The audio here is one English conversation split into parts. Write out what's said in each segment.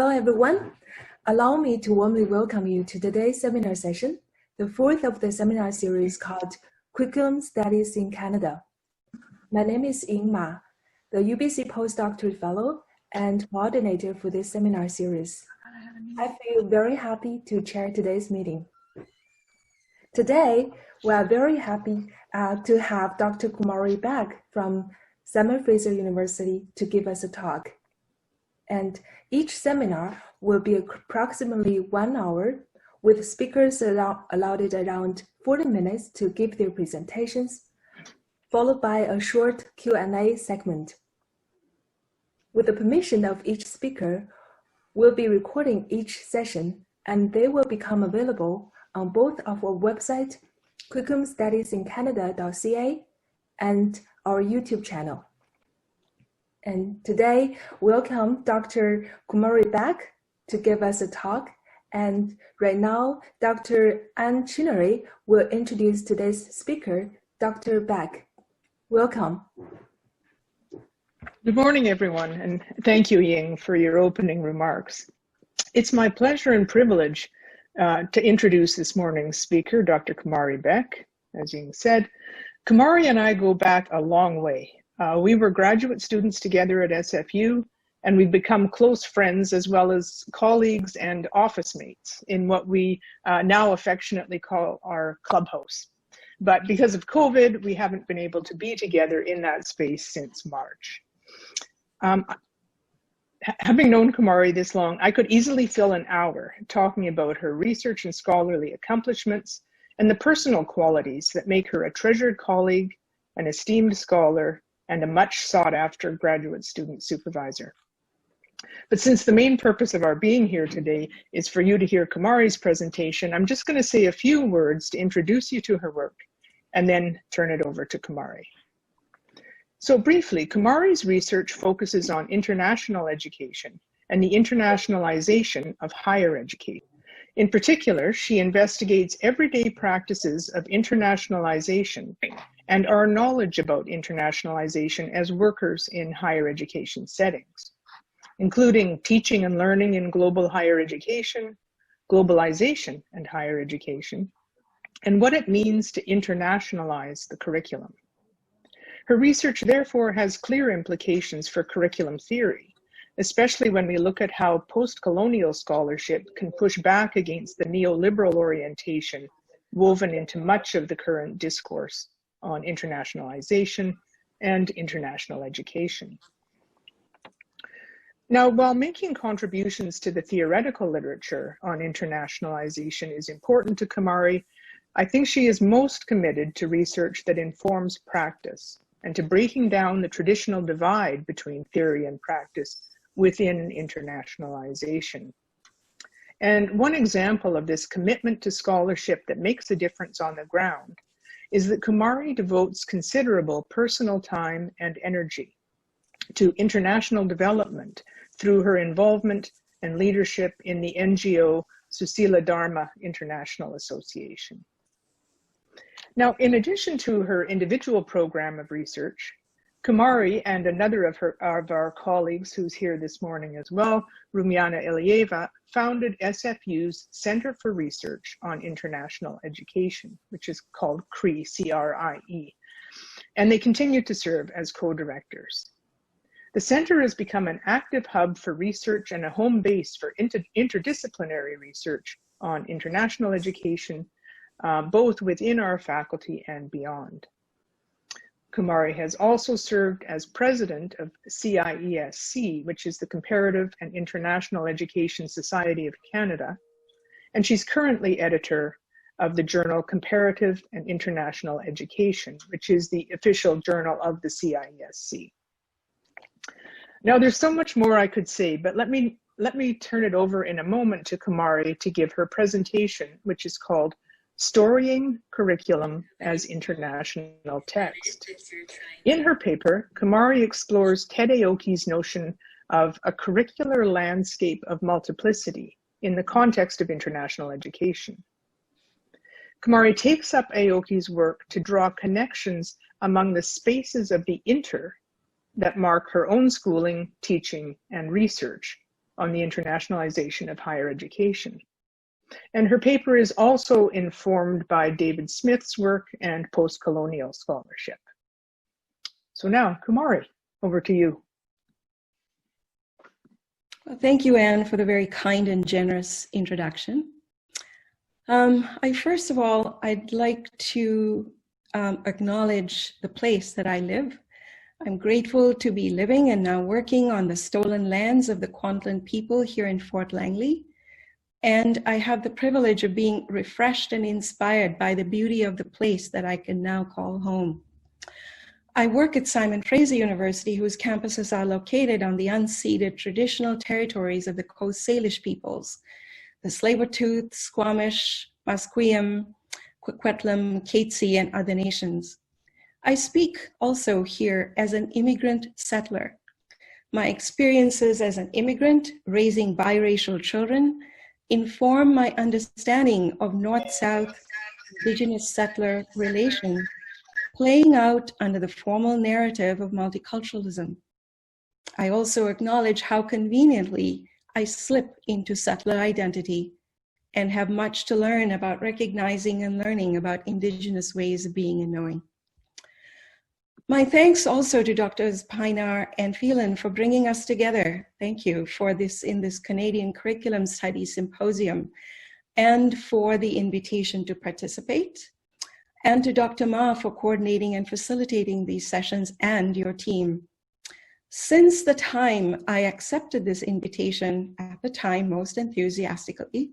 Hello, everyone. Allow me to warmly welcome you to today's seminar session, the fourth of the seminar series called Curriculum Studies in Canada. My name is Ying Ma, the UBC Postdoctoral Fellow and coordinator for this seminar series. I feel very happy to chair today's meeting. Today, we are very happy to have Dr. Kumari Beck from Fraser University to give us a talk. And each seminar will be approximately 1 hour, with speakers allotted around 40 minutes to give their presentations, followed by a short Q&A segment. With the permission of each speaker, we'll be recording each session, and they will become available on both of our website, curriculumstudiesincanada.ca, and our YouTube channel. And today, welcome Dr. Kumari Beck to give us a talk. And right now, Dr. Ann Chinnery will introduce today's speaker, Dr. Beck. Welcome. Good morning, everyone, and thank you, Ying, for your opening remarks. It's my pleasure and privilege to introduce this morning's speaker, Dr. Kumari Beck. As Ying said, Kumari and I go back a long way. We were graduate students together at SFU, and we've become close friends as well as colleagues and office mates in what we now affectionately call our clubhouse. But because of COVID, we haven't been able to be together in that space since March. Having known Kumari this long, I could easily fill an hour talking about her research and scholarly accomplishments and the personal qualities that make her a treasured colleague, an esteemed scholar, and a much sought after graduate student supervisor. But since the main purpose of our being here today is for you to hear Kumari's presentation, I'm just going to say a few words to introduce you to her work and then turn it over to Kumari. So briefly, Kumari's research focuses on international education and the internationalization of higher education. In particular, she investigates everyday practices of internationalization and our knowledge about internationalization as workers in higher education settings, including teaching and learning in global higher education, globalization and higher education, and what it means to internationalize the curriculum. Her research, therefore, has clear implications for curriculum theory, especially when we look at how post-colonial scholarship can push back against the neoliberal orientation woven into much of the current discourse on internationalization and international education. Now, while making contributions to the theoretical literature on internationalization is important to Kumari, I think she is most committed to research that informs practice and to breaking down the traditional divide between theory and practice within internationalization. And one example of this commitment to scholarship that makes a difference on the ground is that Kumari devotes considerable personal time and energy to international development through her involvement and leadership in the NGO Susila Dharma International Association. Now, in addition to her individual program of research, Kumari and another of our colleagues who's here this morning as well, Rumiana Ilieva, founded SFU's Center for Research on International Education, which is called CRIE, C-R-I-E, and they continue to serve as co-directors. The center has become an active hub for research and a home base for interdisciplinary research on international education, both within our faculty and beyond. Kumari has also served as president of CIESC, which is the Comparative and International Education Society of Canada, and she's currently editor of the journal Comparative and International Education, which is the official journal of the CIESC. Now, there's so much more I could say, but let me turn it over in a moment to Kumari to give her presentation, which is called Storying Curriculum as International Text. In her paper, Kumari explores Ted Aoki's notion of a curricular landscape of multiplicity in the context of international education. Kumari takes up Aoki's work to draw connections among the spaces of the inter that mark her own schooling, teaching, and research on the internationalization of higher education. And her paper is also informed by David Smith's work and post-colonial scholarship. So now, Kumari, over to you. Well, thank you, Anne, for the very kind and generous introduction. First of all, I'd like to acknowledge the place that I live. I'm grateful to be living and now working on the stolen lands of the Kwantlen people here in Fort Langley. And I have the privilege of being refreshed and inspired by the beauty of the place that I can now call home. I work at Fraser University, whose campuses are located on the unceded traditional territories of the Coast Salish peoples, the Tsleil-Waututh, Squamish, Musqueam, Coquitlam, Katzie, and other nations. I speak also here as an immigrant settler. My experiences as an immigrant raising biracial children inform my understanding of North-South Indigenous settler relations playing out under the formal narrative of multiculturalism. I also acknowledge how conveniently I slip into settler identity and have much to learn about recognizing and learning about Indigenous ways of being and knowing. My thanks also to Drs. Pinar and Phelan for bringing us together. Thank you for this in this Canadian Curriculum Studies Symposium and for the invitation to participate, and to Dr. Ma for coordinating and facilitating these sessions and your team. Since the time I accepted this invitation, at the time most enthusiastically,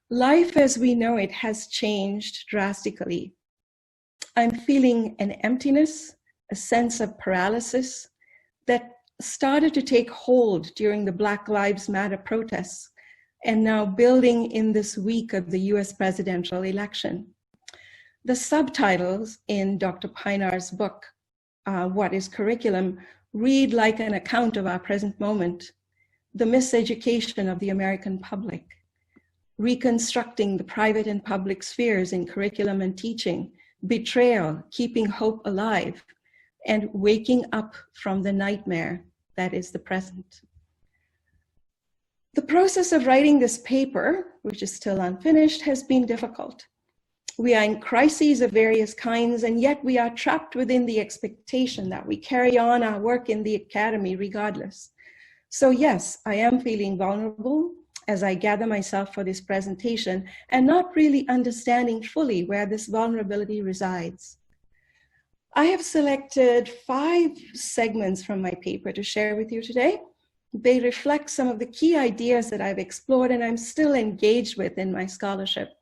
life as we know it has changed drastically. I'm feeling an emptiness, a sense of paralysis that started to take hold during the Black Lives Matter protests and now building in this week of the US presidential election. The subtitles in Dr. Pinar's book, What is Curriculum, read like an account of our present moment, the miseducation of the American public, reconstructing the private and public spheres in curriculum and teaching, betrayal, keeping hope alive, and waking up from the nightmare that is the present. The process of writing this paper, which is still unfinished, has been difficult. We are in crises of various kinds, and yet we are trapped within the expectation that we carry on our work in the academy regardless. So yes, I am feeling vulnerable as I gather myself for this presentation and not really understanding fully where this vulnerability resides. I have selected 5 segments from my paper to share with you today. They reflect some of the key ideas that I've explored and I'm still engaged with in my scholarship.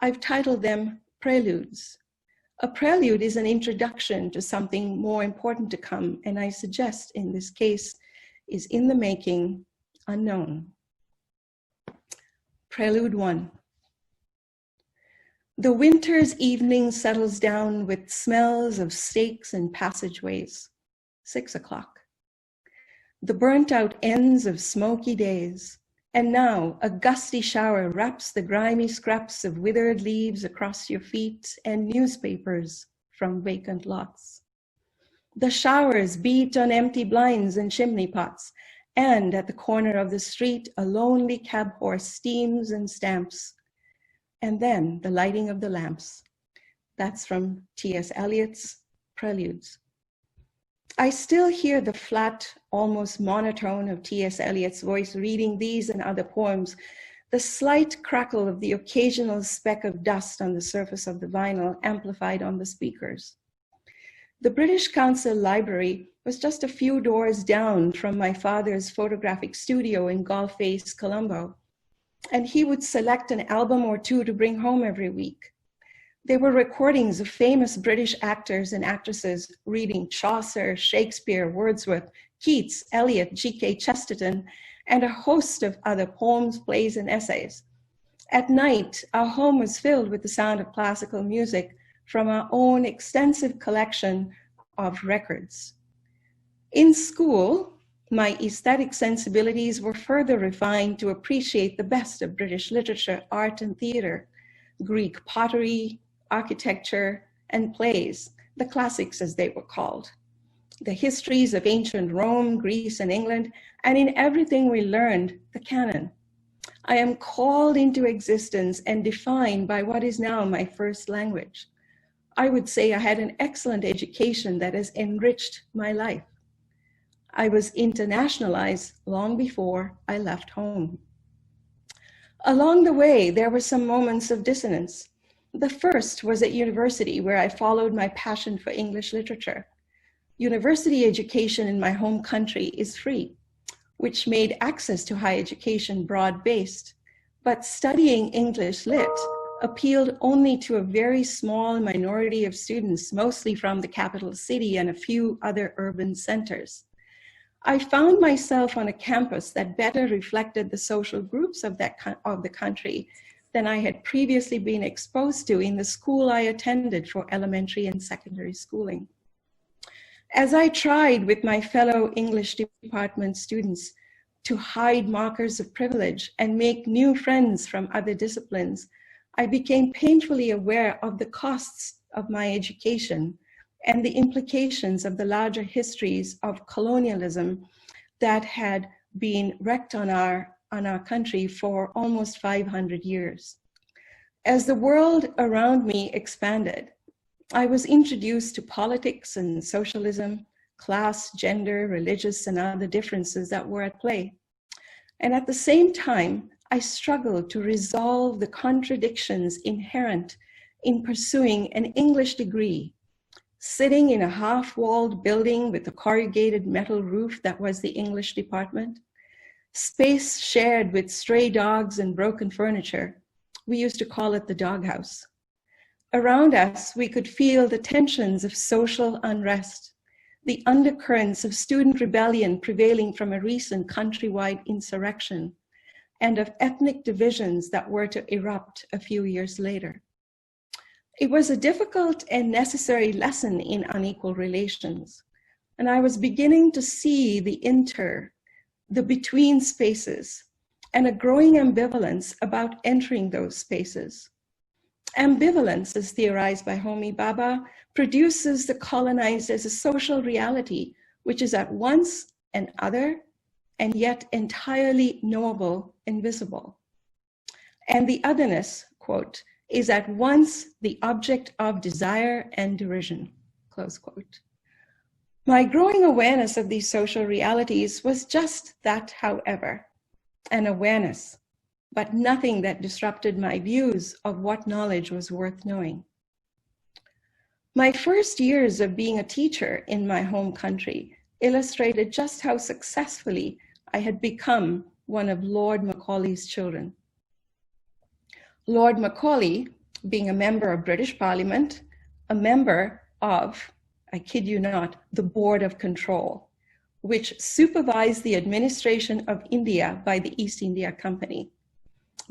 I've titled them Preludes. A prelude is an introduction to something more important to come, and I suggest in this case is in the making, unknown. Prelude 1. The winter's evening settles down with smells of steaks and passageways. 6 o'clock. The burnt out ends of smoky days. And now a gusty shower wraps the grimy scraps of withered leaves across your feet and newspapers from vacant lots. The showers beat on empty blinds and chimney pots, and at the corner of the street, a lonely cab horse steams and stamps. And then the lighting of the lamps. That's from T.S. Eliot's Preludes. I still hear the flat, almost monotone of T.S. Eliot's voice reading these and other poems, the slight crackle of the occasional speck of dust on the surface of the vinyl amplified on the speakers. The British Council Library was just a few doors down from my father's photographic studio in Gull Face, Colombo, and he would select an album or two to bring home every week. They were recordings of famous British actors and actresses reading Chaucer, Shakespeare, Wordsworth, Keats, Eliot, G.K. Chesterton, and a host of other poems, plays, and essays. At night, our home was filled with the sound of classical music from our own extensive collection of records. In school, my aesthetic sensibilities were further refined to appreciate the best of British literature, art, and theater, Greek pottery, architecture, and plays, the classics as they were called. the histories of ancient Rome, Greece, and England, and in everything we learned, the canon. I am called into existence and defined by what is now my first language. I would say I had an excellent education that has enriched my life. I was internationalized long before I left home. Along the way, there were some moments of dissonance. The first was at university, where I followed my passion for English literature. University education in my home country is free, which made access to higher education broad-based, but studying English lit appealed only to a very small minority of students, mostly from the capital city and a few other urban centers. I found myself on a campus that better reflected the social groups of the country than I had previously been exposed to in the school I attended for elementary and secondary schooling. As I tried with my fellow English department students to hide markers of privilege and make new friends from other disciplines, I became painfully aware of the costs of my education and the implications of the larger histories of colonialism that had been wreaked on our country for almost 500 years. As the world around me expanded, I was introduced to politics and socialism, class, gender, religious, and other differences that were at play. And at the same time, I struggled to resolve the contradictions inherent in pursuing an English degree, sitting in a half-walled building with a corrugated metal roof that was the English department, space shared with stray dogs and broken furniture. We used to call it the doghouse. Around us, we could feel the tensions of social unrest, the undercurrents of student rebellion prevailing from a recent countrywide insurrection, and of ethnic divisions that were to erupt a few years later. It was a difficult and necessary lesson in unequal relations, and I was beginning to see the between spaces, and a growing ambivalence about entering those spaces. Ambivalence, as theorized by Homi Bhabha, produces the colonized as a social reality, which is at once an other and yet entirely knowable and visible. And the otherness, quote, is at once the object of desire and derision, close quote. My growing awareness of these social realities was just that, however, an awareness, but nothing that disrupted my views of what knowledge was worth knowing. My first years of being a teacher in my home country illustrated just how successfully I had become one of Lord Macaulay's children. Lord Macaulay, being a member of British Parliament, a member of, I kid you not, the Board of Control, which supervised the administration of India by the East India Company.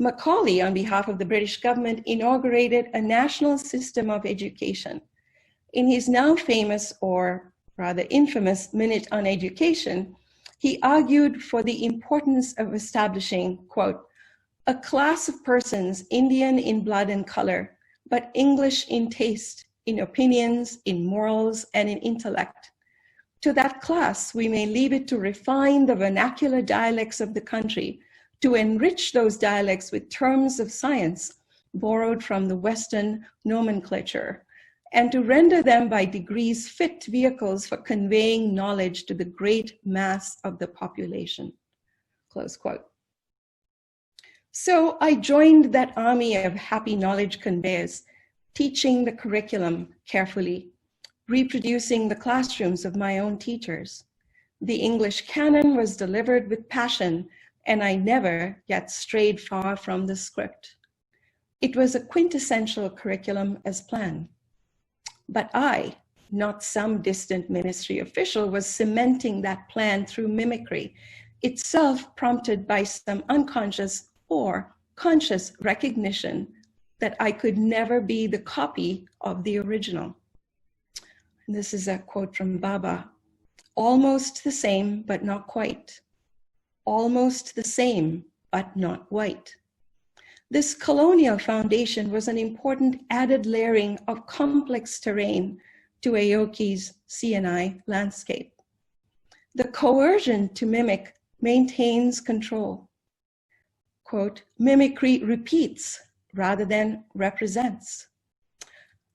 Macaulay, on behalf of the British government, inaugurated a national system of education. In his now famous, or rather infamous, Minute on Education, he argued for the importance of establishing, quote, a class of persons Indian in blood and color, but English in taste, in opinions, in morals, and in intellect. To that class, we may leave it to refine the vernacular dialects of the country, to enrich those dialects with terms of science borrowed from the Western nomenclature, and to render them by degrees fit vehicles for conveying knowledge to the great mass of the population, close quote. So I joined that army of happy knowledge conveyors, teaching the curriculum carefully, reproducing the classrooms of my own teachers. The English canon was delivered with passion, and I never yet strayed far from the script. It was a quintessential curriculum as planned. But I, not some distant ministry official, was cementing that plan through mimicry, itself prompted by some unconscious or conscious recognition that I could never be the copy of the original. And this is a quote from Bhabha. Almost the same, but not quite. Almost the same, but not white. This colonial foundation was an important added layering of complex terrain to Aoki's CNI landscape. The coercion to mimic maintains control. Quote, mimicry repeats rather than represents.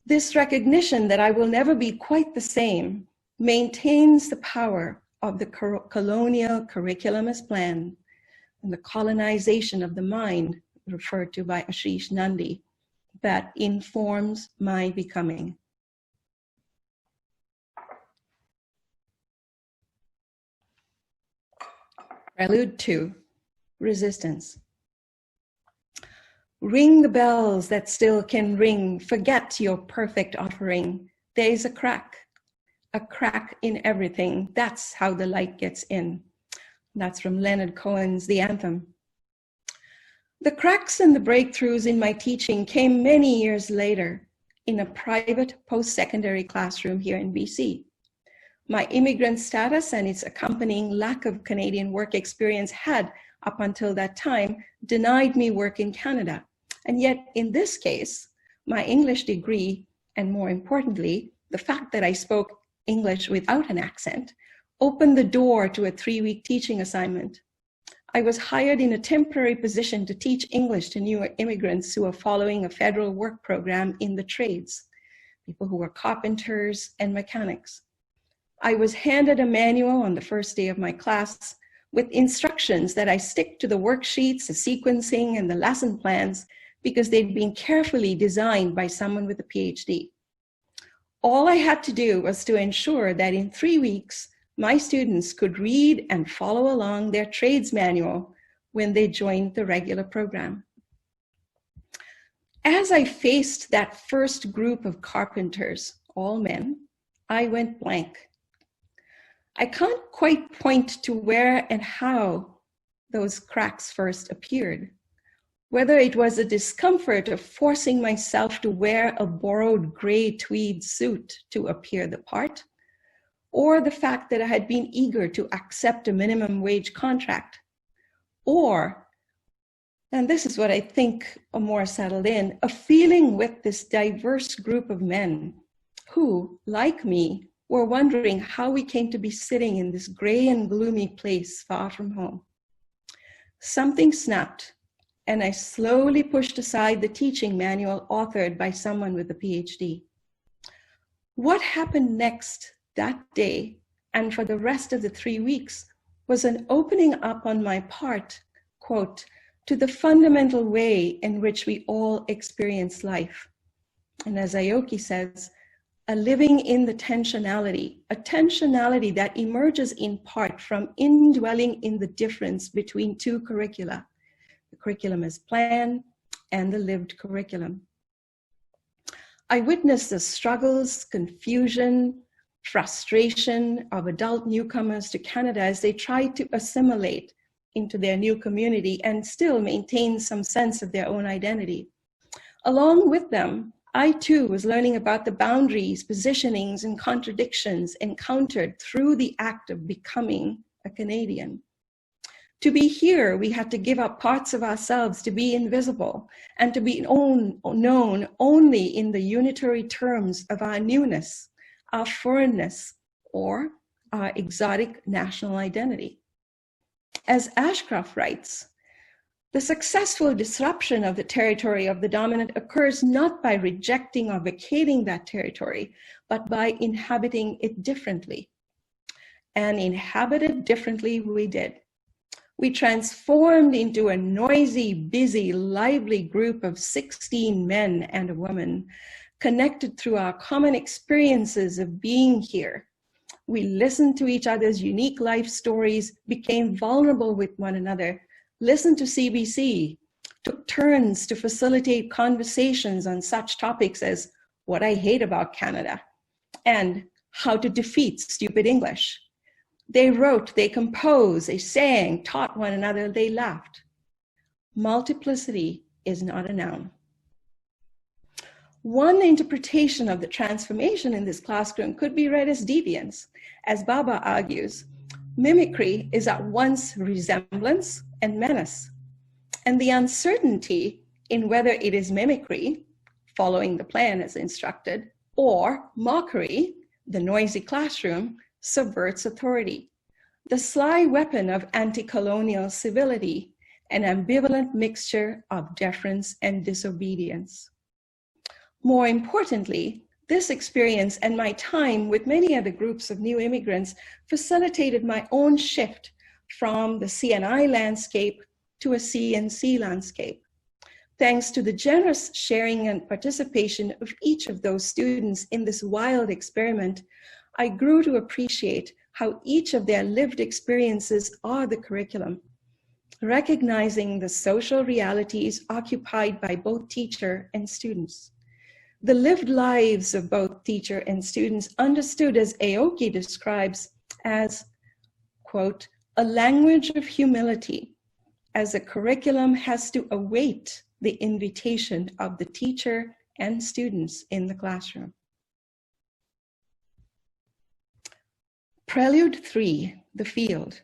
This recognition that I will never be quite the same maintains the power of the colonial curriculum as planned and the colonization of the mind, referred to by Ashish Nandi, that informs my becoming. Prelude 2, Resistance. Ring the bells that still can ring, forget your perfect offering. There is a crack in everything. That's how the light gets in. That's from Leonard Cohen's The Anthem. The cracks and the breakthroughs in my teaching came many years later in a private post-secondary classroom here in BC. My immigrant status and its accompanying lack of Canadian work experience had, up until that time, denied me work in Canada. And yet, in this case, my English degree, and more importantly, the fact that I spoke English without an accent, opened the door to a 3-week teaching assignment. I was hired in a temporary position to teach English to new immigrants who were following a federal work program in the trades, people who were carpenters and mechanics. I was handed a manual on the first day of my class with instructions that I stick to the worksheets, the sequencing, and the lesson plans because they'd been carefully designed by someone with a PhD. All I had to do was to ensure that in 3 weeks, my students could read and follow along their trades manual when they joined the regular program. As I faced that first group of carpenters, all men, I went blank. I can't quite point to where and how those cracks first appeared. Whether it was the discomfort of forcing myself to wear a borrowed gray tweed suit to appear the part, or the fact that I had been eager to accept a minimum wage contract, or, and this is what I think more settled in, a feeling with this diverse group of men who, like me, were wondering how we came to be sitting in this gray and gloomy place far from home. Something snapped, and I slowly pushed aside the teaching manual authored by someone with a PhD. What happened next that day, and for the rest of the 3 weeks, was an opening up on my part, quote, to the fundamental way in which we all experience life. And as Aoki says, a living in the tensionality, a tensionality that emerges in part from indwelling in the difference between two curricula, the curriculum as planned and the lived curriculum. I witnessed the struggles, confusion, frustration of adult newcomers to Canada as they tried to assimilate into their new community and still maintain some sense of their own identity. Along with them, I too was learning about the boundaries, positionings, and contradictions encountered through the act of becoming a Canadian. To be here, we had to give up parts of ourselves to be invisible and to be known only in the unitary terms of our newness, our foreignness, or our exotic national identity. As Ashcroft writes, the successful disruption of the territory of the dominant occurs not by rejecting or vacating that territory, but by inhabiting it differently. And inhabited differently we did. We transformed into a noisy, busy, lively group of 16 men and a woman, connected through our common experiences of being here. We listened to each other's unique life stories, became vulnerable with one another, listened to CBC, took turns to facilitate conversations on such topics as what I hate about Canada and how to defeat stupid English. They wrote, they composed, they sang, taught one another, they laughed. Multiplicity is not a noun. One interpretation of the transformation in this classroom could be read as deviance. As Baba argues, mimicry is at once resemblance and menace. And the uncertainty in whether it is mimicry, following the plan as instructed, Or mockery, the noisy classroom, subverts authority. The sly weapon of anti-colonial civility, an ambivalent mixture of deference and disobedience. More importantly, this experience and my time with many other groups of new immigrants facilitated my own shift from the CNI landscape to a CNC landscape. Thanks to the generous sharing and participation of each of those students in this wild experiment, I grew to appreciate how each of their lived experiences are the curriculum, recognizing the social realities occupied by both teacher and students. The lived lives of both teacher and students understood, as Aoki describes, as, quote, a language of humility, as a curriculum has to await the invitation of the teacher and students in the classroom. Prelude 3, the field.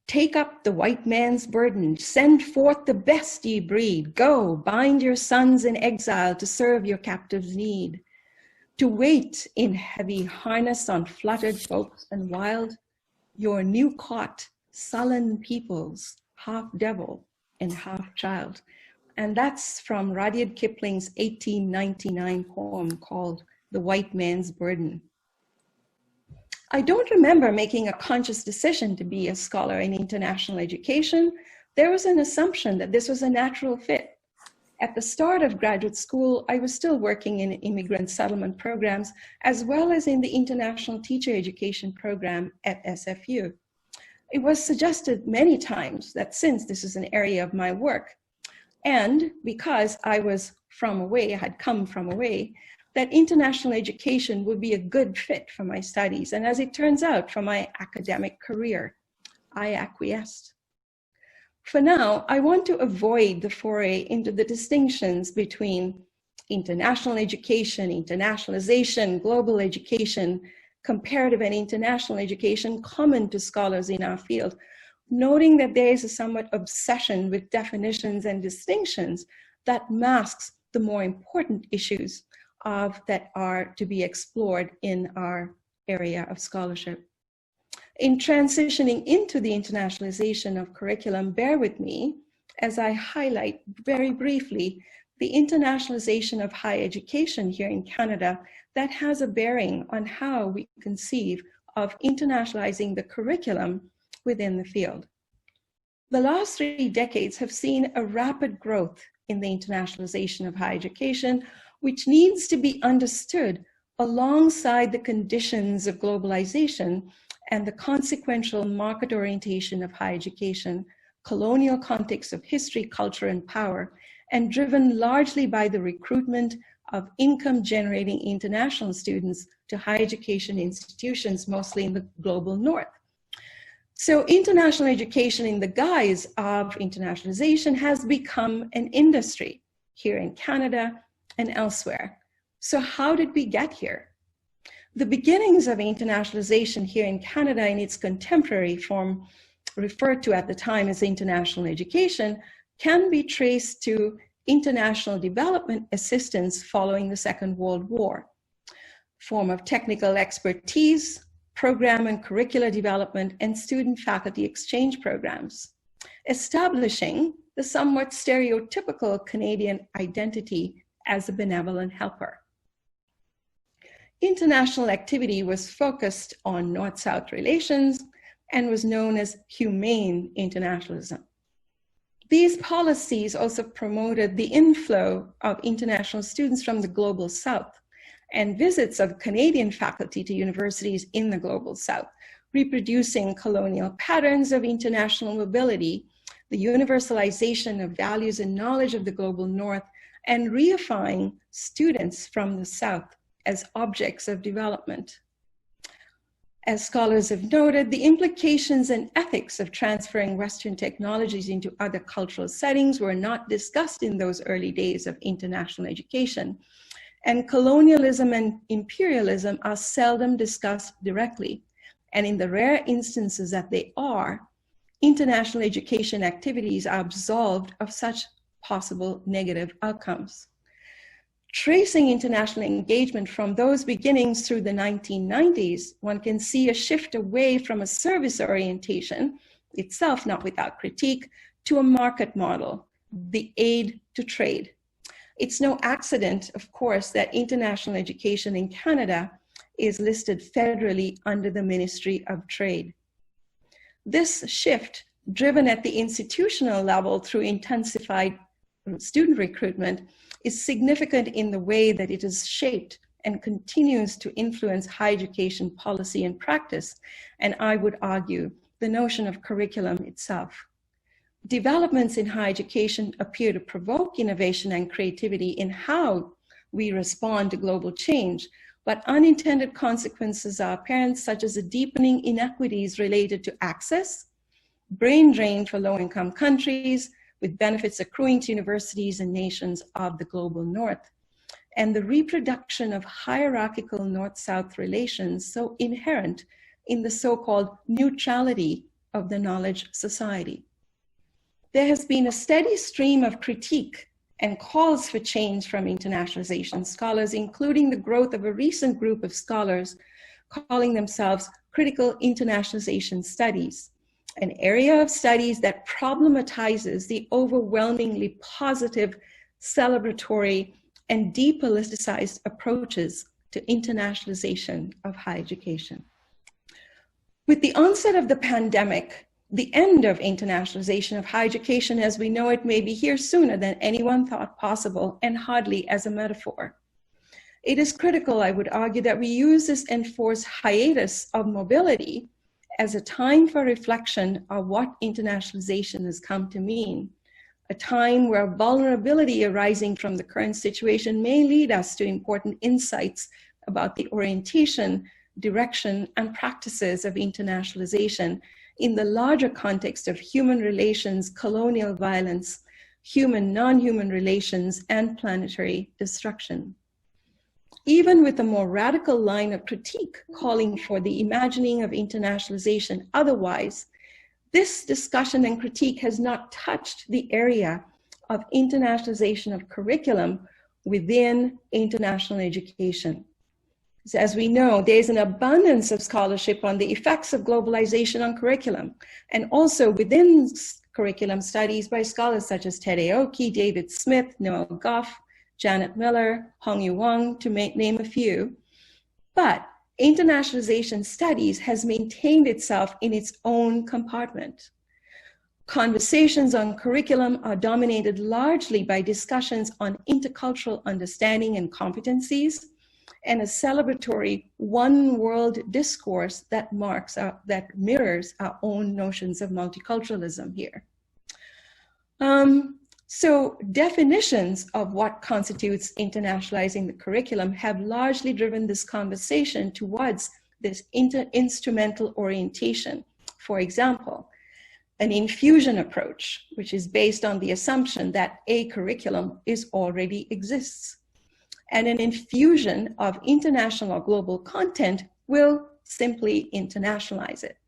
Take up the white man's burden, send forth the best ye breed. Go, bind your sons in exile to serve your captives' need. To wait in heavy harness on fluttered folks and wild, your new caught, sullen peoples, half devil and half child. And that's from Rudyard Kipling's 1899 poem called The White Man's Burden. I don't remember making a conscious decision to be a scholar in international education. There was an assumption that this was a natural fit. At the start of graduate school, I was still working in immigrant settlement programs, as well as in the International Teacher Education Program at SFU. It was suggested many times that since this is an area of my work, and because I was from away, I had come from away, that international education would be a good fit for my studies. And as it turns out, for my academic career, I acquiesced. For now, I want to avoid the foray into the distinctions between international education, internationalization, global education, comparative and international education common to scholars in our field, noting that there is a somewhat obsession with definitions and distinctions that masks the more important issues that are to be explored in our area of scholarship. In transitioning into the internationalization of curriculum, bear with me as I highlight very briefly the internationalization of higher education here in Canada that has a bearing on how we conceive of internationalizing the curriculum within the field. The last 3 decades have seen a rapid growth in the internationalization of higher education, which needs to be understood alongside the conditions of globalization and the consequential market orientation of higher education, colonial context of history, culture, and power, and driven largely by the recruitment of income-generating international students to higher education institutions, mostly in the global north. So international education in the guise of internationalization has become an industry here in Canada and elsewhere. So how did we get here? The beginnings of internationalization here in Canada in its contemporary form, referred to at the time as international education, can be traced to international development assistance following the Second World War, form of technical expertise, program and curricular development, and student-faculty exchange programs, establishing the somewhat stereotypical Canadian identity as a benevolent helper. International activity was focused on North-South relations and was known as humane internationalism. These policies also promoted the inflow of international students from the global South and visits of Canadian faculty to universities in the global South, reproducing colonial patterns of international mobility, the universalization of values and knowledge of the global North, and reifying students from the South as objects of development. As scholars have noted, the implications and ethics of transferring Western technologies into other cultural settings were not discussed in those early days of international education, and colonialism and imperialism are seldom discussed directly, and in the rare instances that they are, international education activities are absolved of such possible negative outcomes. Tracing international engagement from those beginnings through the 1990s, one can see a shift away from a service orientation, itself not without critique, to a market model, the aid to trade. It's no accident, of course, that international education in Canada is listed federally under the Ministry of Trade. This shift, driven at the institutional level through intensified student recruitment, is significant in the way that it has shaped and continues to influence higher education policy and practice, and I would argue the notion of curriculum itself. Developments in higher education appear to provoke innovation and creativity in how we respond to global change, but unintended consequences are apparent, such as the deepening inequities related to access, brain drain for low-income countries, with benefits accruing to universities and nations of the global north, and the reproduction of hierarchical north-south relations so inherent in the so-called neutrality of the knowledge society. There has been a steady stream of critique and calls for change from internationalization scholars, including the growth of a recent group of scholars calling themselves critical internationalization studies, an area of studies that problematizes the overwhelmingly positive, celebratory, and depoliticized approaches to internationalization of higher education. With the onset of the pandemic, the end of internationalization of higher education as we know it may be here sooner than anyone thought possible, and hardly as a metaphor. It is critical, I would argue, that we use this enforced hiatus of mobility as a time for reflection of what internationalization has come to mean, a time where vulnerability arising from the current situation may lead us to important insights about the orientation, direction, and practices of internationalization in the larger context of human relations, colonial violence, human, non-human relations, and planetary destruction. Even with a more radical line of critique calling for the imagining of internationalization otherwise, this discussion and critique has not touched the area of internationalization of curriculum within international education. So as we know, there's an abundance of scholarship on the effects of globalization on curriculum, and also within curriculum studies by scholars such as Ted Aoki, David Smith, Noel Goff, Janet Miller, Hong-Yu Wang, to name a few. But internationalization studies has maintained itself in its own compartment. Conversations on curriculum are dominated largely by discussions on intercultural understanding and competencies, and a celebratory one world discourse that mirrors our own notions of multiculturalism here. So definitions of what constitutes internationalizing the curriculum have largely driven this conversation towards this instrumental orientation. For example, an infusion approach, which is based on the assumption that a curriculum already exists. And an infusion of international or global content will simply internationalize it.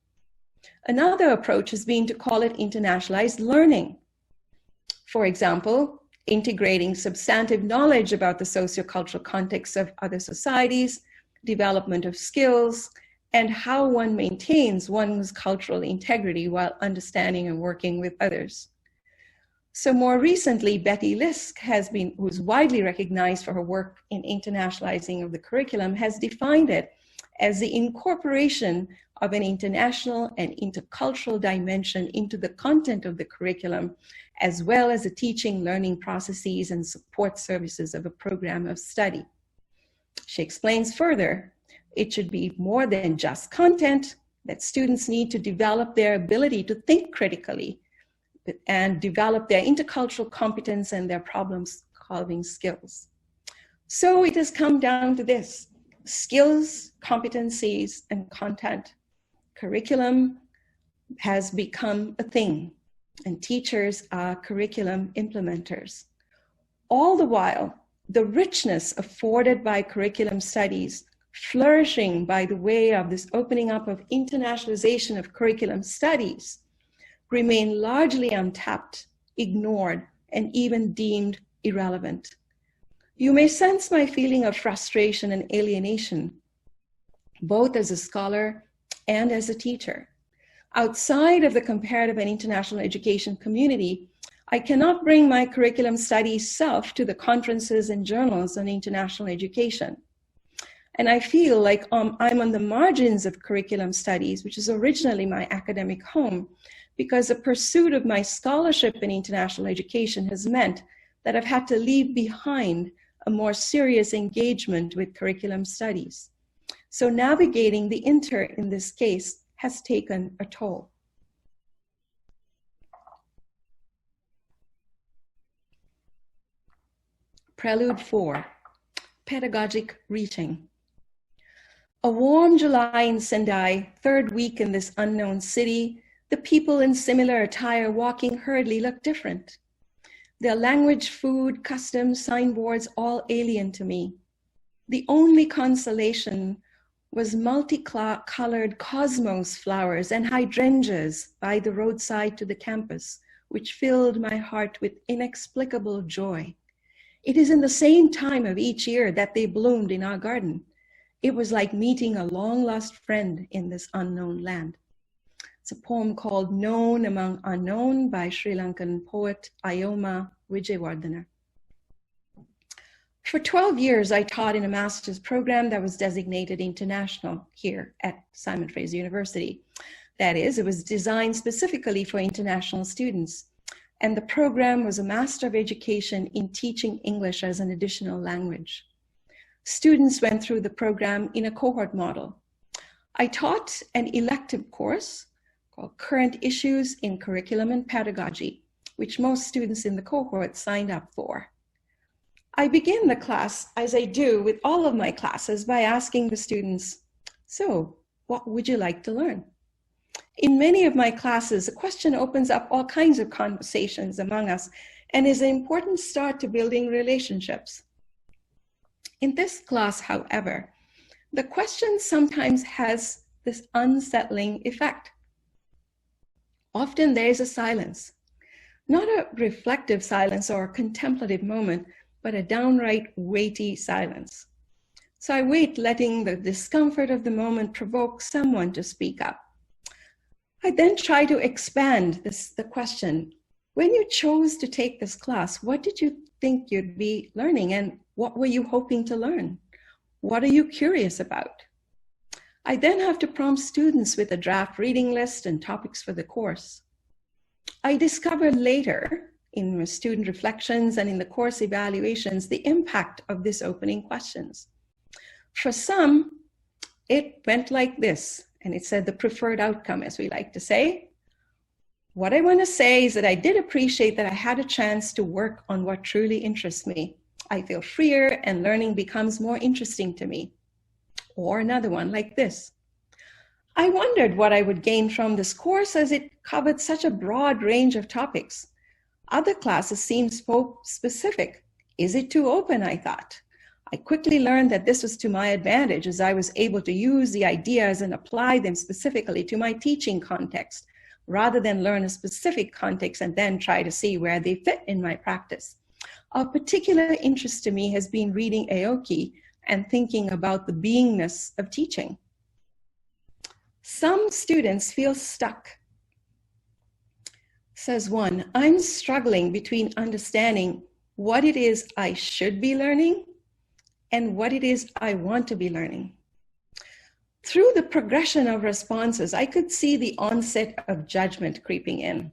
Another approach has been to call it internationalized learning. For example, integrating substantive knowledge about the sociocultural context of other societies, development of skills, and how one maintains one's cultural integrity while understanding and working with others. So more recently, Betty Lisk who's widely recognized for her work in internationalizing of the curriculum, has defined it as the incorporation of an international and intercultural dimension into the content of the curriculum, as well as the teaching, learning processes, and support services of a program of study. She explains further, it should be more than just content, that students need to develop their ability to think critically and develop their intercultural competence and their problem-solving skills. So it has come down to this: skills, competencies, and content. Curriculum has become a thing, and teachers are curriculum implementers. All the while, the richness afforded by curriculum studies, flourishing by the way of this opening up of internationalization of curriculum studies, remain largely untapped, ignored, and even deemed irrelevant. You may sense my feeling of frustration and alienation, both as a scholar and as a teacher. Outside of the comparative and international education community, I cannot bring my curriculum studies self to the conferences and journals on international education. And I feel like I'm on the margins of curriculum studies, which is originally my academic home, because the pursuit of my scholarship in international education has meant that I've had to leave behind a more serious engagement with curriculum studies. So navigating the inter in this case has taken a toll. Prelude 4, Pedagogic Reaching. A warm July in Sendai, third week in this unknown city, the people in similar attire walking hurriedly look different. Their language, food, customs, signboards, all alien to me. The only consolation was multicolored cosmos flowers and hydrangeas by the roadside to the campus, which filled my heart with inexplicable joy. It is in the same time of each year that they bloomed in our garden. It was like meeting a long-lost friend in this unknown land. It's a poem called Known Among Unknown by Sri Lankan poet Ayoma Wijewardena. For 12 years, I taught in a master's program that was designated international here at Simon Fraser University. That is, it was designed specifically for international students. And the program was a Master of Education in teaching English as an additional language. Students went through the program in a cohort model. I taught an elective course called Current Issues in Curriculum and Pedagogy, which most students in the cohort signed up for. I begin the class, as I do with all of my classes, by asking the students, so what would you like to learn? In many of my classes, the question opens up all kinds of conversations among us and is an important start to building relationships. In this class, however, the question sometimes has this unsettling effect. Often there is a silence, not a reflective silence or a contemplative moment, but a downright weighty silence. So I wait, letting the discomfort of the moment provoke someone to speak up. I then try to expand the question. When you chose to take this class, what did you think you'd be learning, and what were you hoping to learn? What are you curious about? I then have to prompt students with a draft reading list and topics for the course. I discovered later, in my student reflections and in the course evaluations, the impact of this opening questions. For some, it went like this, and it said the preferred outcome, as we like to say. What I want to say is that I did appreciate that I had a chance to work on what truly interests me. I feel freer and learning becomes more interesting to me. Or another one like this. I wondered what I would gain from this course as it covered such a broad range of topics. Other classes seemed specific. Is it too open, I thought. I quickly learned that this was to my advantage, as I was able to use the ideas and apply them specifically to my teaching context, rather than learn a specific context and then try to see where they fit in my practice. Of particular interest to me has been reading Aoki and thinking about the beingness of teaching. Some students feel stuck. Says one, I'm struggling between understanding what it is I should be learning and what it is I want to be learning. Through the progression of responses, I could see the onset of judgment creeping in.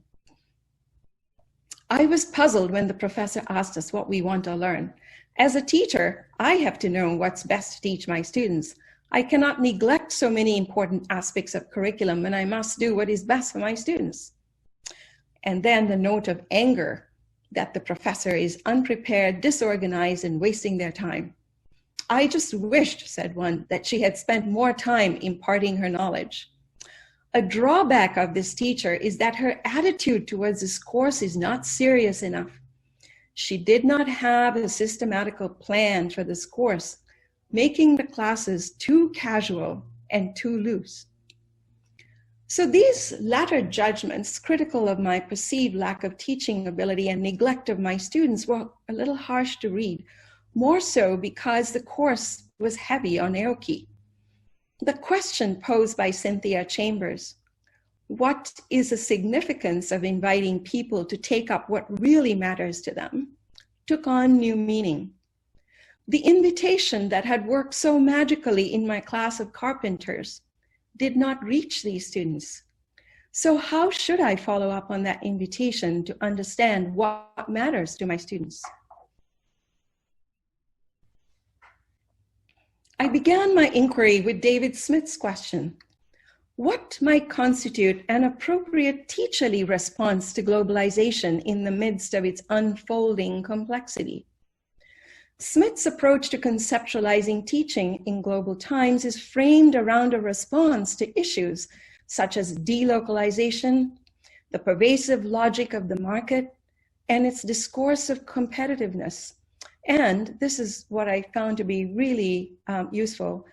I was puzzled when the professor asked us what we want to learn. As a teacher, I have to know what's best to teach my students. I cannot neglect so many important aspects of curriculum, and I must do what is best for my students. And then the note of anger that the professor is unprepared, disorganized, and wasting their time. I just wished, said one, that she had spent more time imparting her knowledge. A drawback of this teacher is that her attitude towards this course is not serious enough. She did not have a systematical plan for this course, making the classes too casual and too loose. So these latter judgments, critical of my perceived lack of teaching ability and neglect of my students, were a little harsh to read. more so because the course was heavy on Aoki. The question posed by Cynthia Chambers, what is the significance of inviting people to take up what really matters to them, took on new meaning. The invitation that had worked so magically in my class of carpenters did not reach these students. So how should I follow up on that invitation to understand what matters to my students? I began my inquiry with David Smith's question, what might constitute an appropriate teacherly response to globalization in the midst of its unfolding complexity? Smith's approach to conceptualizing teaching in global times is framed around a response to issues such as delocalization, the pervasive logic of the market, and its discourse of competitiveness. And this is what I found to be really useful,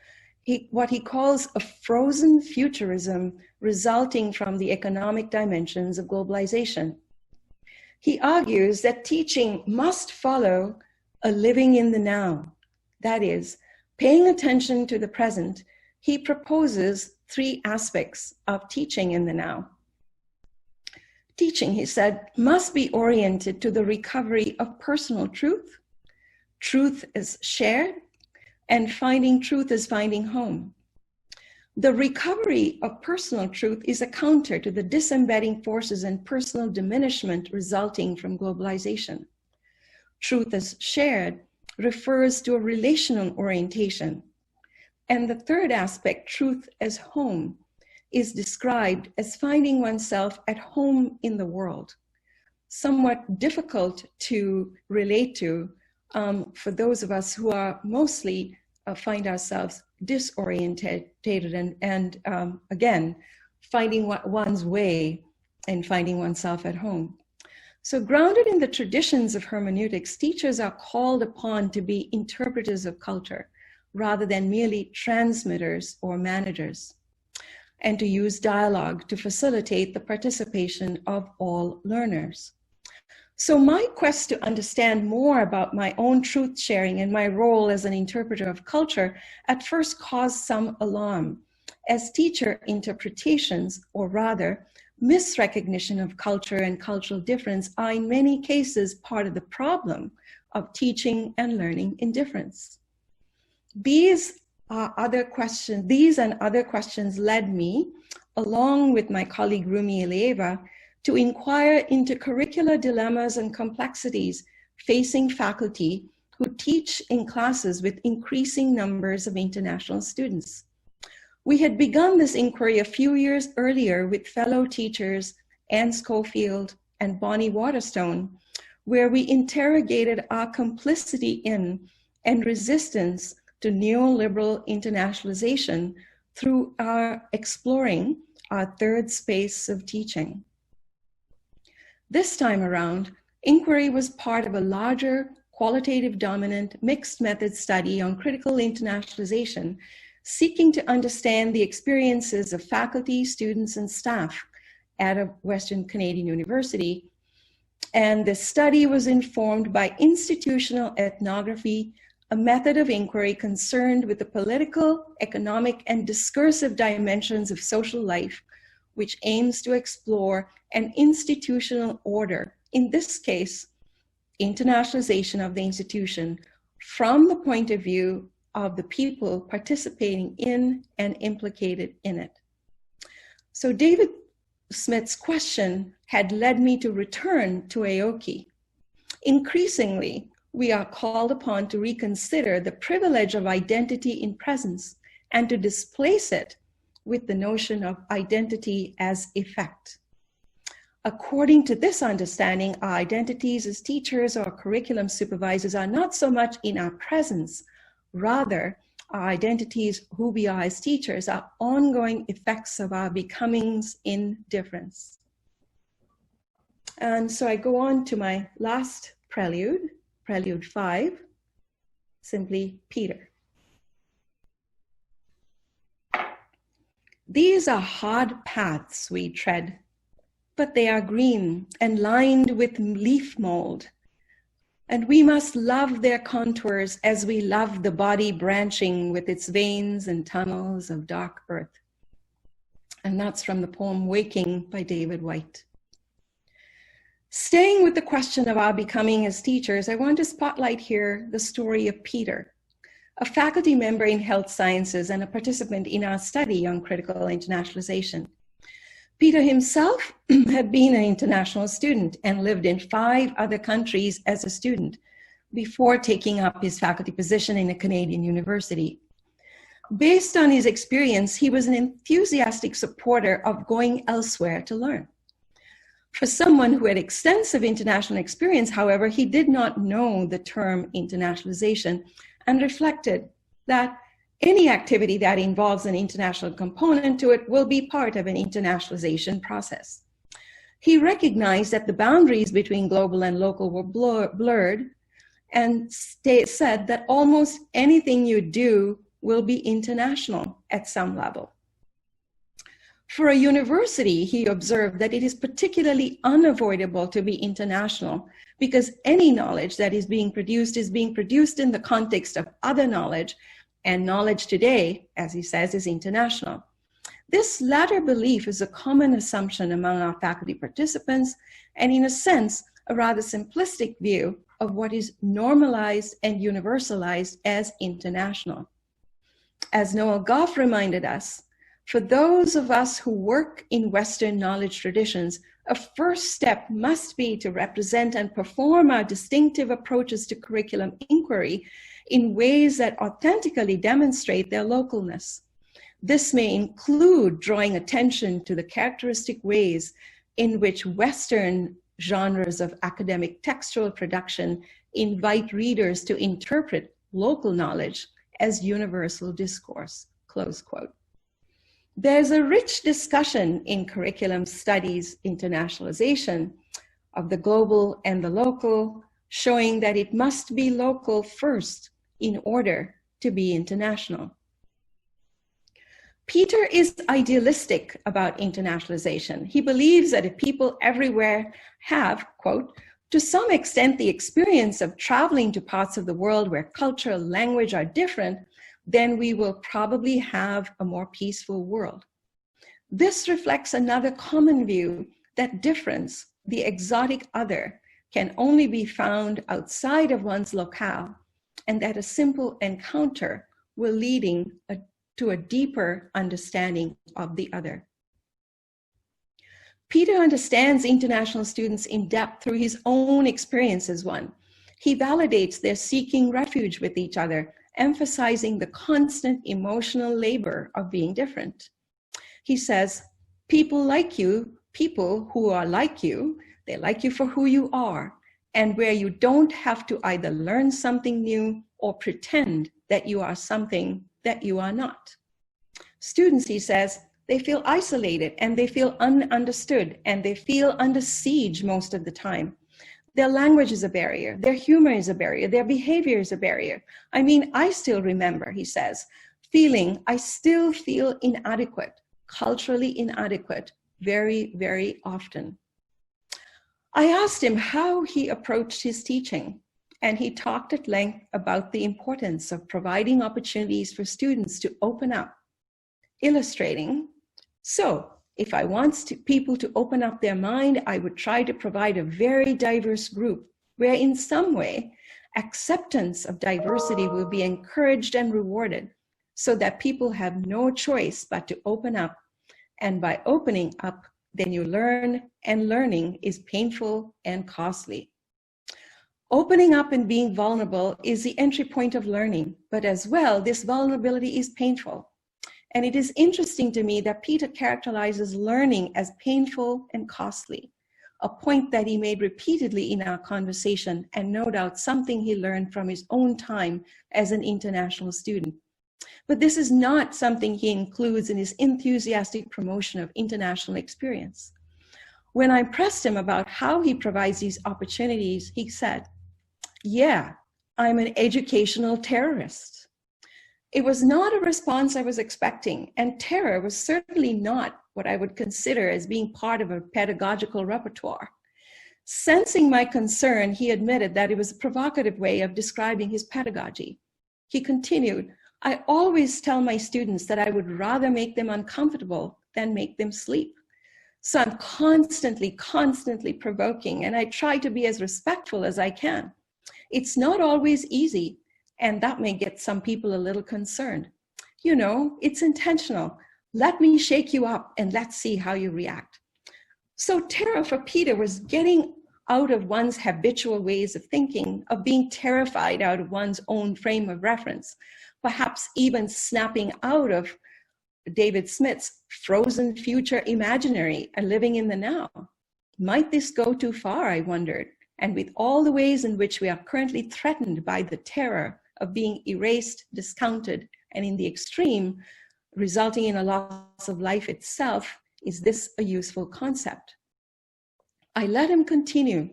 what he calls a frozen futurism resulting from the economic dimensions of globalization. He argues that teaching must follow a living in the now, that is, paying attention to the present. He proposes 3 aspects of teaching in the now. Teaching, he said, must be oriented to the recovery of personal truth. Truth is shared, and finding truth is finding home. The recovery of personal truth is a counter to the disembedding forces and personal diminishment resulting from globalization. Truth as shared refers to a relational orientation. And the third aspect, truth as home, is described as finding oneself at home in the world. Somewhat difficult to relate to for those of us who are mostly find ourselves disoriented and again, finding one's way and finding oneself at home. So grounded in the traditions of hermeneutics, teachers are called upon to be interpreters of culture rather than merely transmitters or managers, and to use dialogue to facilitate the participation of all learners. So my quest to understand more about my own truth sharing and my role as an interpreter of culture at first caused some alarm, as teacher interpretations, or rather misrecognition of culture and cultural difference, are in many cases part of the problem of teaching and learning in difference. These and other questions led me, along with my colleague Rumi Ilieva, to inquire into curricular dilemmas and complexities facing faculty who teach in classes with increasing numbers of international students. We had begun this inquiry a few years earlier with fellow teachers Anne Schofield and Bonnie Waterstone, where we interrogated our complicity in and resistance to neoliberal internationalization through our exploring our third space of teaching. This time around, inquiry was part of a larger, qualitative dominant, mixed method study on critical internationalization, seeking to understand the experiences of faculty, students, and staff at a Western Canadian university. And the study was informed by institutional ethnography, a method of inquiry concerned with the political, economic, and discursive dimensions of social life, which aims to explore an institutional order, in this case, internationalization of the institution, from the point of view of the people participating in and implicated in it. So David Smith's question had led me to return to Aoki. Increasingly, we are called upon to reconsider the privilege of identity in presence and to displace it with the notion of identity as effect. According to this understanding, our identities as teachers or curriculum supervisors are not so much in our presence, rather, our identities, who we are as teachers, are ongoing effects of our becomings in difference. And so I go on to my last prelude, Prelude 5, simply Peter. These are hard paths we tread, but they are green and lined with leaf mold. And we must love their contours as we love the body branching with its veins and tunnels of dark earth. And that's from the poem Waking by David Whyte. Staying with the question of our becoming as teachers, I want to spotlight here the story of Peter, a faculty member in health sciences and a participant in our study on critical internationalization. Peter himself had been an international student and lived in 5 other countries as a student before taking up his faculty position in a Canadian university. Based on his experience, he was an enthusiastic supporter of going elsewhere to learn. For someone who had extensive international experience, however, he did not know the term internationalization and reflected that any activity that involves an international component to it will be part of an internationalization process. He recognized that the boundaries between global and local were blurred and said that almost anything you do will be international at some level. For a university, he observed that it is particularly unavoidable to be international because any knowledge that is being produced in the context of other knowledge, and knowledge today, as he says, is international. This latter belief is a common assumption among our faculty participants, and in a sense, a rather simplistic view of what is normalized and universalized as international. As Noel Goff reminded us, for those of us who work in Western knowledge traditions, a first step must be to represent and perform our distinctive approaches to curriculum inquiry in ways that authentically demonstrate their localness. This may include drawing attention to the characteristic ways in which Western genres of academic textual production invite readers to interpret local knowledge as universal discourse, close quote. There's a rich discussion in curriculum studies internationalization of the global and the local, showing that it must be local first in order to be international. Peter is idealistic about internationalization. He believes that if people everywhere have, quote, to some extent the experience of traveling to parts of the world where culture, language are different, then we will probably have a more peaceful world. This reflects another common view that difference, the exotic other, can only be found outside of one's locale, and that a simple encounter will lead to a deeper understanding of the other. Peter understands international students in depth through his own experience as one. He validates their seeking refuge with each other, emphasizing the constant emotional labor of being different. He says, people like you, people who are like you, they like you for who you are, and where you don't have to either learn something new or pretend that you are something that you are not. Students, he says, they feel isolated and they feel ununderstood and they feel under siege most of the time. Their language is a barrier, their humor is a barrier, their behavior is a barrier. I mean, I still remember, he says, I still feel inadequate, culturally inadequate, very, very often. I asked him how he approached his teaching, and he talked at length about the importance of providing opportunities for students to open up, illustrating, so if I want people to open up their mind, I would try to provide a very diverse group where in some way, acceptance of diversity will be encouraged and rewarded so that people have no choice but to open up. And by opening up, then you learn, and learning is painful and costly. Opening up and being vulnerable is the entry point of learning, but as well, this vulnerability is painful. And it is interesting to me that Peter characterizes learning as painful and costly, a point that he made repeatedly in our conversation, and no doubt something he learned from his own time as an international student. But this is not something he includes in his enthusiastic promotion of international experience. When I pressed him about how he provides these opportunities, he said, yeah, I'm an educational terrorist. It was not a response I was expecting, and terror was certainly not what I would consider as being part of a pedagogical repertoire. Sensing my concern, he admitted that it was a provocative way of describing his pedagogy. He continued, I always tell my students that I would rather make them uncomfortable than make them sleep. So I'm constantly provoking, and I try to be as respectful as I can. It's not always easy, and that may get some people a little concerned. You know, it's intentional. Let me shake you up and let's see how you react. So terror for Peter was getting out of one's habitual ways of thinking, of being terrified out of one's own frame of reference, perhaps even snapping out of David Smith's frozen future imaginary and living in the now. Might this go too far, I wondered, and with all the ways in which we are currently threatened by the terror of being erased, discounted, and in the extreme, resulting in a loss of life itself, is this a useful concept? I let him continue.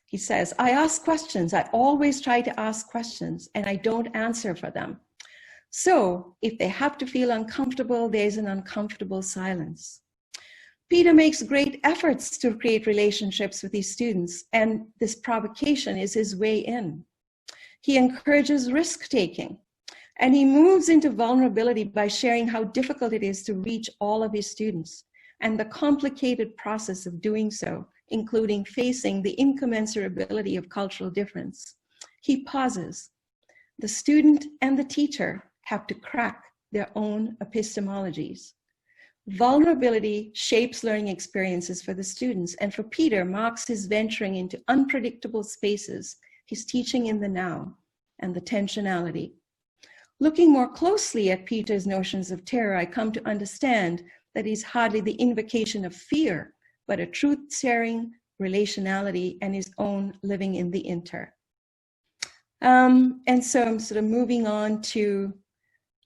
He says, I ask questions. I always try to ask questions, and I don't answer for them. So if they have to feel uncomfortable, there's an uncomfortable silence. Peter makes great efforts to create relationships with his students, and this provocation is his way in. He encourages risk-taking, and he moves into vulnerability by sharing how difficult it is to reach all of his students and the complicated process of doing so, including facing the incommensurability of cultural difference. He pauses. The student and the teacher have to crack their own epistemologies. Vulnerability shapes learning experiences for the students, and for Peter marks his venturing into unpredictable spaces, his teaching in the now, and the tensionality. Looking more closely at Peter's notions of terror, I come to understand that he's hardly the invocation of fear, but a truth-sharing relationality and his own living in the inter. And so I'm sort of moving on to,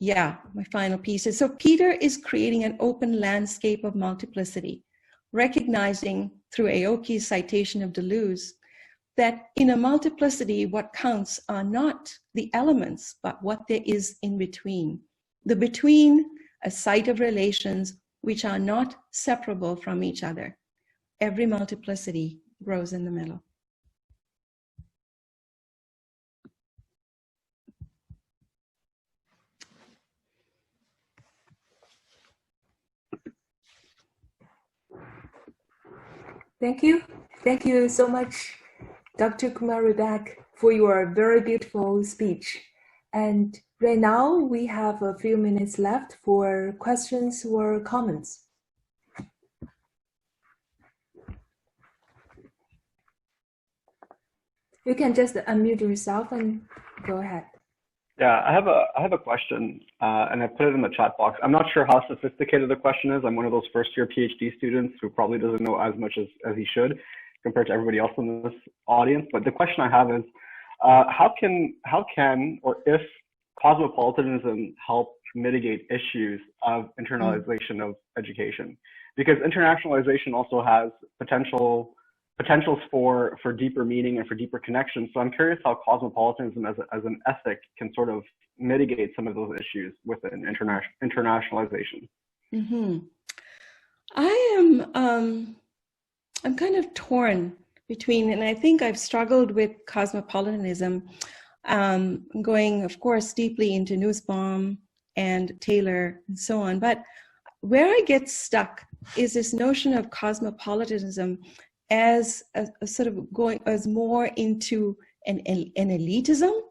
my final pieces. So Peter is creating an open landscape of multiplicity, recognizing through Aoki's citation of Deleuze that in a multiplicity, what counts are not the elements, but what there is in between. The between, a site of relations which are not separable from each other. Every multiplicity grows in the middle. Thank you. Thank you so much, Dr. Kumari Beck, for your very beautiful speech. And right now we have a few minutes left for questions or comments. You can just unmute yourself and go ahead. Yeah, I have a question, and I put it in the chat box. I'm not sure how sophisticated the question is. I'm one of those first-year PhD students who probably doesn't know as much as he should compared to everybody else in this audience. But the question I have is, how can or if cosmopolitanism help mitigate issues of internalization of education? Because internationalization also has potentials for deeper meaning and for deeper connections. So I'm curious how cosmopolitanism as an ethic can sort of mitigate some of those issues within internationalization. Mm-hmm. I'm kind of torn between, and I think I've struggled with cosmopolitanism, going, of course, deeply into Nussbaum and Taylor and so on. But where I get stuck is this notion of cosmopolitanism as a sort of going as more into an elitism,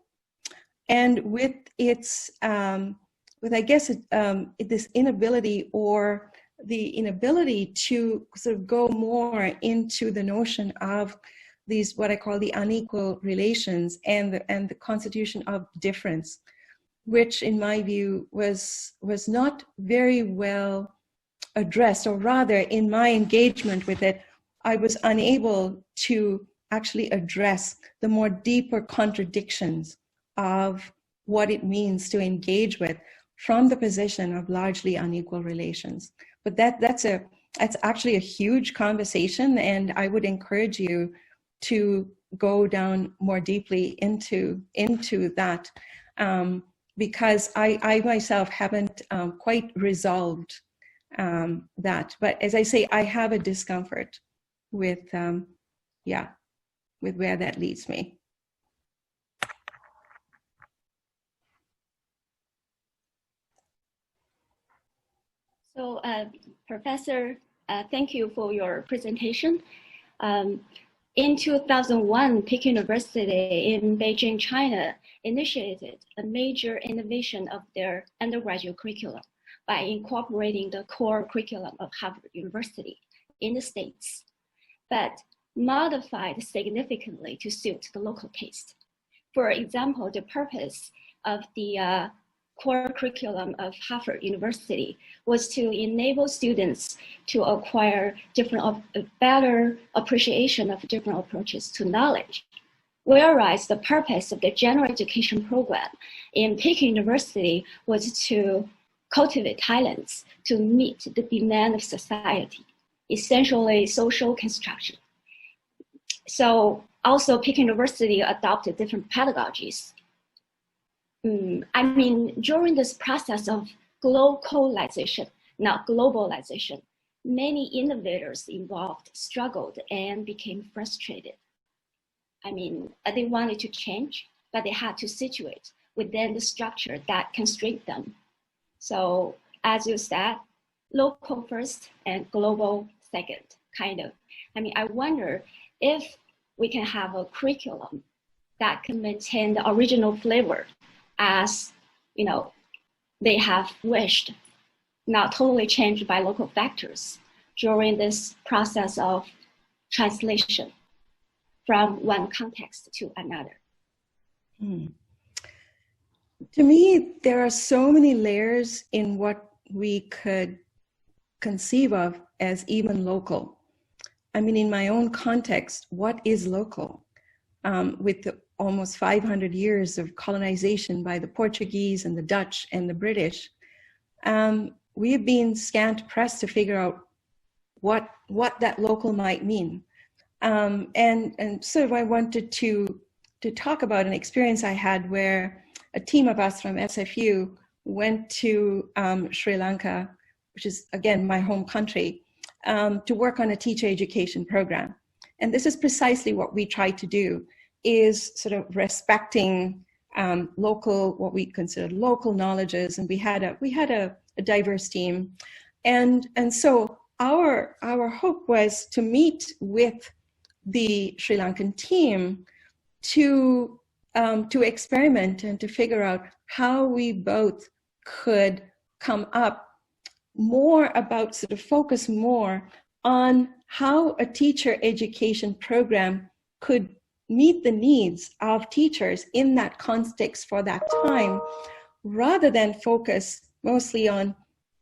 and with its with I guess this inability or the inability to sort of go more into the notion of these what I call the unequal relations and the constitution of difference, which in my view was not very well addressed, or rather in my engagement with it, I was unable to actually address the more deeper contradictions of what it means to engage with from the position of largely unequal relations. But that's actually a huge conversation, and I would encourage you to go down more deeply into that, because I myself haven't quite resolved that. But as I say, I have a discomfort with with where that leads me. So, Professor, thank you for your presentation. In 2001, Peking University in Beijing, China, initiated a major innovation of their undergraduate curriculum by incorporating the core curriculum of Harvard University in the States, but modified significantly to suit the local taste. For example, the purpose of the core curriculum of Harvard University was to enable students to acquire better appreciation of different approaches to knowledge. Whereas the purpose of the general education program in Peking University was to cultivate talents to meet the demand of society, essentially social construction. So also Peking University adopted different pedagogies. During this process of localization, not globalization, many innovators involved struggled and became frustrated. They wanted to change, but they had to situate within the structure that constrained them. So as you said, local first and global second, kind of. I wonder if we can have a curriculum that can maintain the original flavor as they have wished, not totally changed by local factors during this process of translation from one context to another. To me, there are so many layers in what we could conceive of as even local. In my own context, what is local? With the almost 500 years of colonization by the Portuguese and the Dutch and the British, we have been scant pressed to figure out what that local might mean. And sort of I wanted to talk about an experience I had where a team of us from SFU went to Sri Lanka, which is, again, my home country, to work on a teacher education program. And this is precisely what we try to do, is sort of respecting local, what we consider local knowledges. And we had a diverse team. And so our hope was to meet with the Sri Lankan team to experiment and to figure out how we both could come up more about, sort of focus more on how a teacher education program could meet the needs of teachers in that context for that time, rather than focus mostly on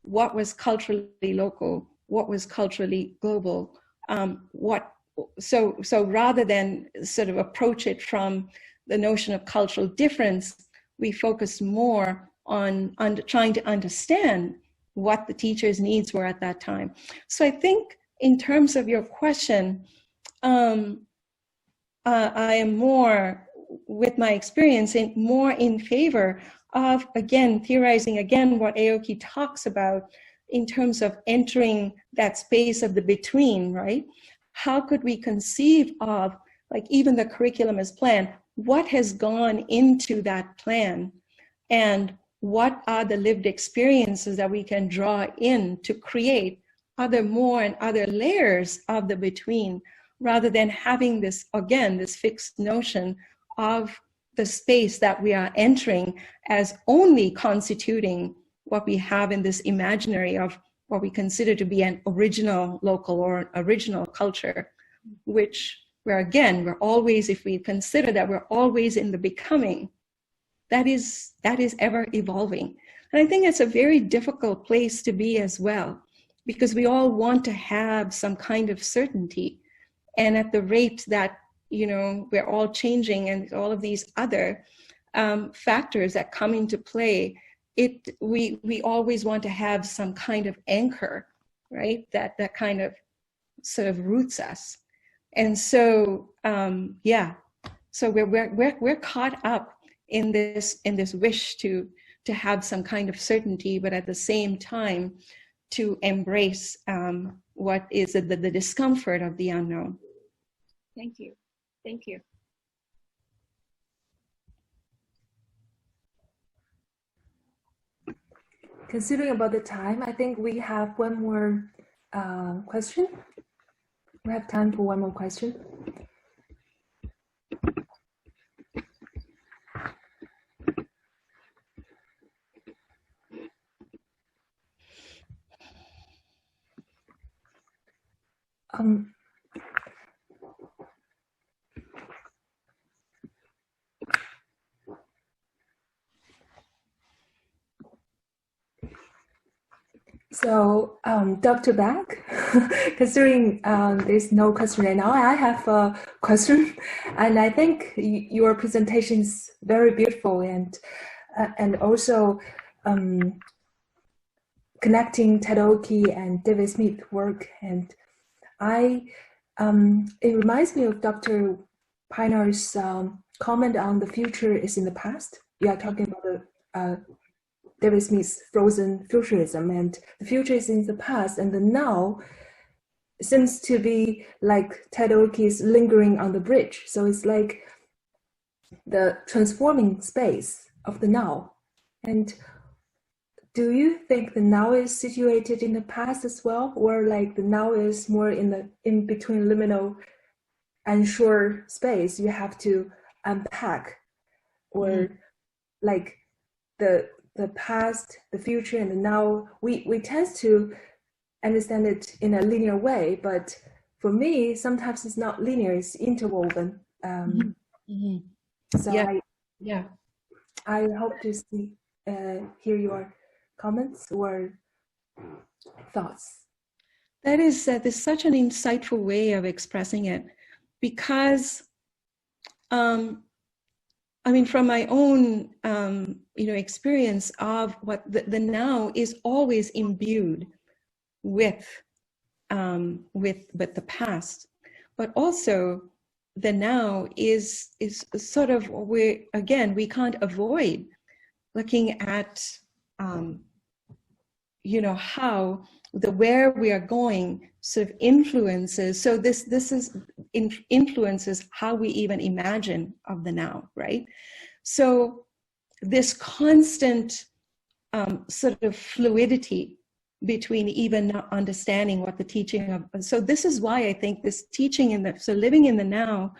what was culturally local, what was culturally global, so rather than sort of approach it from the notion of cultural difference, we focused more on trying to understand what the teachers' needs were at that time. So I think in terms of your question, I am more, with my experience, more in favor of, again, theorizing again what Aoki talks about in terms of entering that space of the between, right? How could we conceive of, like, even the curriculum as planned, what has gone into that plan, and what are the lived experiences that we can draw in to create other layers of the between, rather than having this, again, this fixed notion of the space that we are entering as only constituting what we have in this imaginary of what we consider to be an original local or an original culture, which we're always, if we consider that we're always in the becoming, that is ever evolving. And I think it's a very difficult place to be as well, because we all want to have some kind of certainty. And at the rate that, we're all changing, and all of these other factors that come into play, we always want to have some kind of anchor, right? That kind of sort of roots us. And so, so we're caught up in this wish to have some kind of certainty, but at the same time to embrace what is the discomfort of the unknown. Thank you. Thank you. Considering about the time, I think we have one more question. We have time for one more question. So, Dr. Beck, considering there's no question right now, I have a question, and I think your presentation is very beautiful, and also connecting Tadaoki and David Smith's work, and it reminds me of Dr. Piner's comment on the future is in the past. We are talking about the David Smith's frozen futurism, and the future is in the past, and the now seems to be like Tadaoki's lingering on the bridge. So it's like the transforming space of the now. And do you think the now is situated in the past as well, or like the now is more in between liminal, unsure space you have to unpack, or like the past, the future, and the now, we tend to understand it in a linear way, but for me, sometimes it's not linear, it's interwoven. So I hope to hear your comments or thoughts. That is such an insightful way of expressing it, because I mean, from my own, experience of what the now is always imbued with the past, but also the now is sort of we can't avoid looking at, how where we are going sort of influences. So this influences how we even imagine of the now, right? So this constant sort of fluidity between even not understanding what the teaching of. So this is why I think this teaching living in the now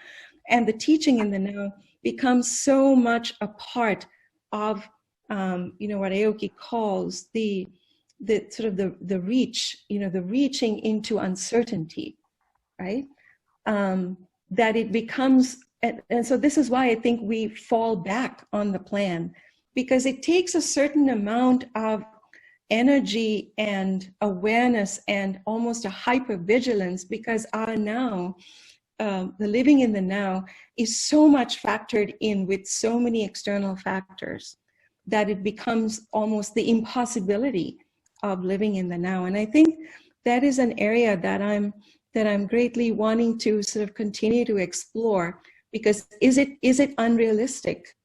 and the teaching in the now becomes so much a part of what Aoki calls the sort of the reach, the reaching into uncertainty, right? That it becomes, and so this is why I think we fall back on the plan, because it takes a certain amount of energy and awareness and almost a hypervigilance, because our now, the living in the now, is so much factored in with so many external factors that it becomes almost the impossibility of living in the now. And I think that is an area that I'm greatly wanting to sort of continue to explore, because is it unrealistic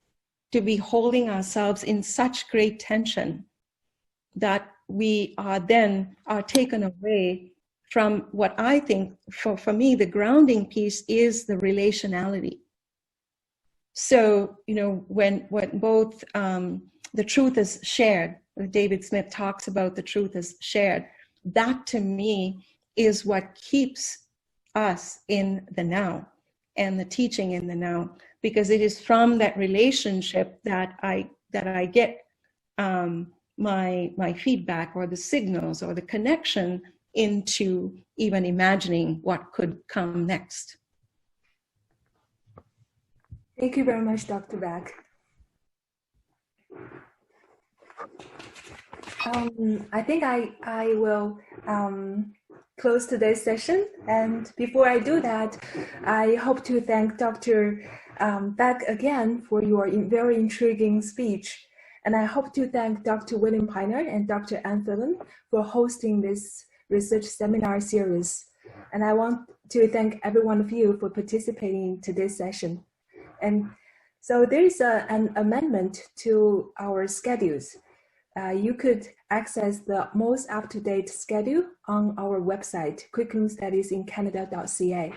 to be holding ourselves in such great tension that we are taken away from what I think, for me, the grounding piece is the relationality. So, when both the truth is shared, David Smith talks about the truth is shared, that to me is what keeps us in the now and the teaching in the now, because it is from that relationship that I get my feedback or the signals or the connection into even imagining what could come next. Thank you very much, Dr. Beck. I think I will close today's session. And before I do that, I hope to thank Dr. Beck again for your very intriguing speech. And I hope to thank Dr. William Piner and Dr. Ann Phelan for hosting this research seminar series. And I want to thank every one of you for participating in today's session. And so there's an amendment to our schedules. You could access the most up-to-date schedule on our website, curriculumstudiesincanada.ca.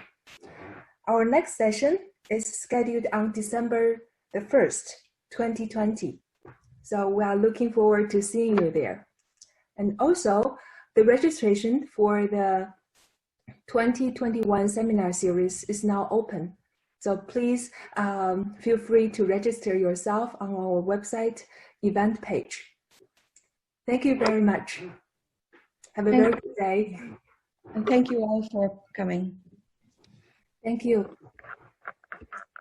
Our next session is scheduled on December the 1st, 2020. So we are looking forward to seeing you there. And also, the registration for the 2021 seminar series is now open. So please feel free to register yourself on our website event page. Thank you very much. Have a very good day. And thank you all for coming. Thank you.